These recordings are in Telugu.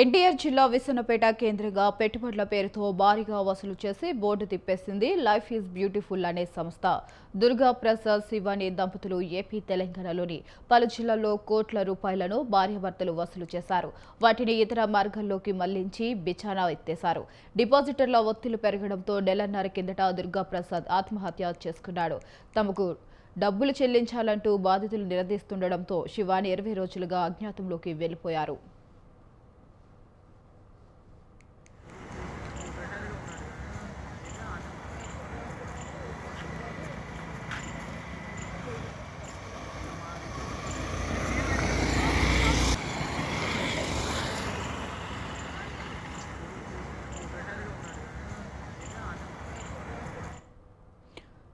ఎన్టీఆర్ జిల్లా విసన్నపేట కేంద్రంగా పెట్టుబడుల పేరుతో భారీగా వసూలు చేసి బోర్డు తిప్పేసింది లైఫ్ ఈజ్ బ్యూటిఫుల్ అనే సంస్థ. దుర్గా ప్రసాద్ శివాని దంపతులు ఏపీ తెలంగాణలోని పలు జిల్లాల్లో కోట్ల రూపాయలను భార్యాభర్తలు వసూలు చేశారు. వాటిని ఇతర మార్గాల్లోకి మళ్లించి బిచానా ఎత్తేశారు. డిపాజిటర్ల ఒత్తిళ్లు పెరగడంతో నెలన్నర కిందట దుర్గా ప్రసాద్ ఆత్మహత్య చేసుకున్నాడు. తమకు డబ్బులు చెల్లించాలంటూ బాధితులు నిలదీస్తుండటంతో శివాని 20 రోజులుగా అజ్ఞాతంలోకి వెళ్లిపోయారు.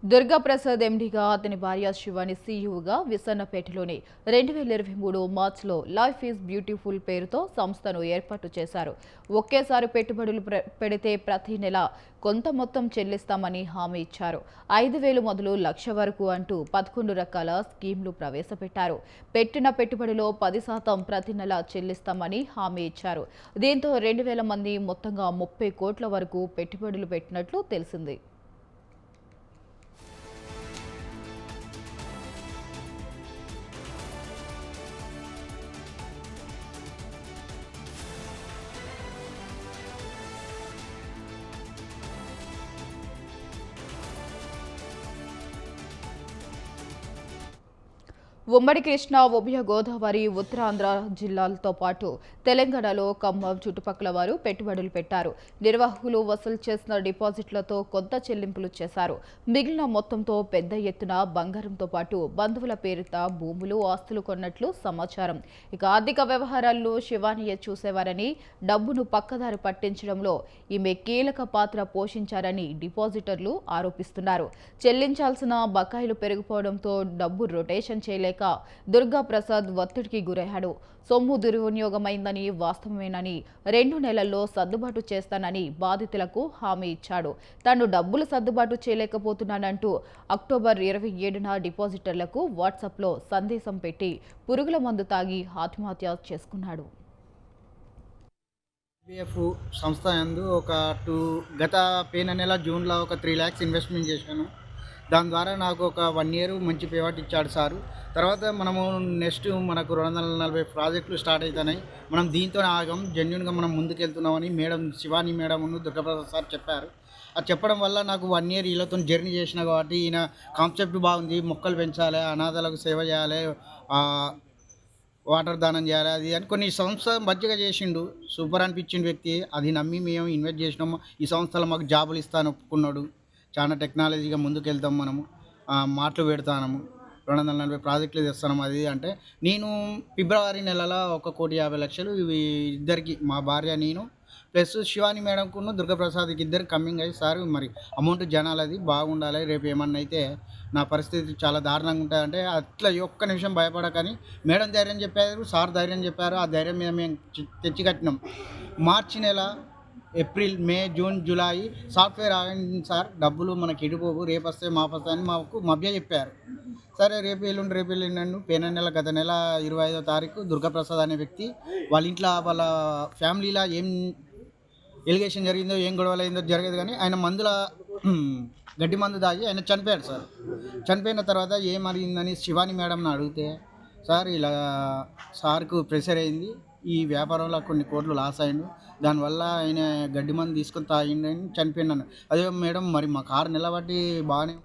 దుర్గా ప్రసాద్ ఎండీగా, అతని భార్య శివాని సీఈఓగా విసన్నపేటలోని 2023 మార్చిలో లైఫ్ ఈజ్ బ్యూటిఫుల్ పేరుతో సంస్థను ఏర్పాటు చేశారు. ఒకేసారి పెట్టుబడులు పెడితే ప్రతి నెల కొంత మొత్తం చెల్లిస్తామని హామీ ఇచ్చారు. 5,000 మొదలు 1,00,000 వరకు అంటూ 11 రకాల స్కీమ్లు ప్రవేశపెట్టారు. పెట్టిన పెట్టుబడిలో 10% ప్రతి నెల చెల్లిస్తామని హామీ ఇచ్చారు. దీంతో 2,000 మంది మొత్తంగా 30 కోట్ల వరకు పెట్టుబడులు పెట్టినట్లు తెలిసింది. ఉమ్మడి కృష్ణా, ఉభయ గోదావరి, ఉత్తరాంధ్ర జిల్లాలతో పాటు తెలంగాణలో ఖమ్మం చుట్టుపక్కల వారు పెట్టుబడులు పెట్టారు. నిర్వాహకులు వసూలు చేసిన డిపాజిట్లతో కొంత చెల్లింపులు చేశారు. మిగిలిన మొత్తంతో పెద్ద ఎత్తున బంగారంతో పాటు బంధువుల పేరిట భూములు, ఆస్తులు కొన్నట్లు సమాచారం. ఇక ఆర్థిక వ్యవహారాల్లో శివానియే చూసేవారని, డబ్బును పక్కదారి పట్టించడంలో ఈమె కీలక పాత్ర పోషించారని డిపాజిటర్లు ఆరోపిస్తున్నారు. చెల్లించాల్సిన బకాయిలు పెరిగిపోవడంతో డబ్బు రొటేషన్ చేయలేక దుర్గా ప్రసాద్ ఒత్తిడికి గురయ్యాడు. సొమ్ము దుర్వినియోగమైందని, వాస్తవమేనని, 2 నెలల్లో సర్దుబాటు చేస్తానని బాధితులకు హామీ ఇచ్చాడు. తాను డబ్బులు సర్దుబాటు చేయలేకపోతున్నానంటూ అక్టోబర్ 27న డిపాజిటర్లకు వాట్సాప్లో సందేశం పెట్టి పురుగుల మందు తాగి ఆత్మహత్య చేసుకున్నాడు. సంస్థ యందు గత పోయిన నెల జూన్లో ఒక 3 lakhs ఇన్వెస్ట్మెంట్ చేశాను. దాని ద్వారా నాకు ఒక 1 year మంచి పేవాట్ ఇచ్చాడు సారు. తర్వాత మనము నెక్స్ట్ మనకు 240 ప్రాజెక్టులు స్టార్ట్ అవుతున్నాయి. మనం దీంతో ఆగం, జెన్యున్గా మనం ముందుకెళ్తున్నామని మేడం శివాని మేడంను దుర్గాప్రసాద్ సార్ చెప్పారు. అది చెప్పడం వల్ల నాకు 1 year వీళ్ళతో జర్నీ చేసిన కాబట్టి ఈయన కాన్సెప్ట్ బాగుంది, మొక్కలు పెంచాలి, అనాథలకు సేవ చేయాలి, వాటర్ దానం చేయాలి, అది అని కొన్ని సంస్థ మంచిగా చేసిండు. సూపర్ అనిపించిన వ్యక్తి. అది నమ్మి మేము ఇన్వెస్ట్ చేసినాము. ఈ సంస్థలో మాకు జాబులు ఇస్తాను ఒప్పుకున్నాడు. చాలా టెక్నాలజీగా ముందుకెళ్తాం, మనము మాటలు పెడతాము, 240 ప్రాజెక్టులు తెస్తున్నాము. అది అంటే నేను ఫిబ్రవరి నెలలో 1,50,00,000 ఇవి ఇద్దరికి, మా భార్య నేను ప్లస్ శివాని మేడంకును దుర్గాప్రసాద్కి ఇద్దరు కమ్మింగ్ అయ్యి, సార్ మరి అమౌంట్ జనాలు అది బాగుండాలి, రేపు ఏమన్నా అయితే నా పరిస్థితి చాలా దారుణంగా ఉంటుందంటే అట్లా ఒక్క నిమిషం భయపడకని మేడం ధైర్యం చెప్పారు, సార్ ధైర్యం చెప్పారు. ఆ ధైర్యం మీద మేము తెచ్చి కట్టినాం. మార్చి నెల, ఏప్రిల్, మే, జూన్, జూలై సాఫ్ట్వేర్ ఆగింది సార్, డబ్బులు మనకి ఇడిపోవు, రేపు వస్తే మాపు వస్తాయని మాకు మభ్య చెప్పారు. సరే రేపు ఎల్లుండి పోయిన నెల గత నెల 25వ తారీఖు దుర్గాప్రసాద్ అనే వ్యక్తి వాళ్ళ ఇంట్లో వాళ్ళ ఫ్యామిలీలో ఏం ఎలిగేషన్ జరిగిందో, ఏం గొడవలు అయిందో జరగదు, కానీ ఆయన గడ్డి మందు తాగి ఆయన చనిపోయాడు సార్. చనిపోయిన తర్వాత ఏమరిగిందని శివాని మేడంని అడిగితే, సార్ ఇలా సార్కు ప్రెషర్ అయింది, ఈ వ్యాపారంలో కొన్ని కోట్లు లాస్ అయ్యిండు, దానివల్ల ఆయన గడ్డి మందు తీసుకొని తాగిండని చనిపోయినాను. అదే మేడం మరి మా కారు నిలబట్టి బాగానే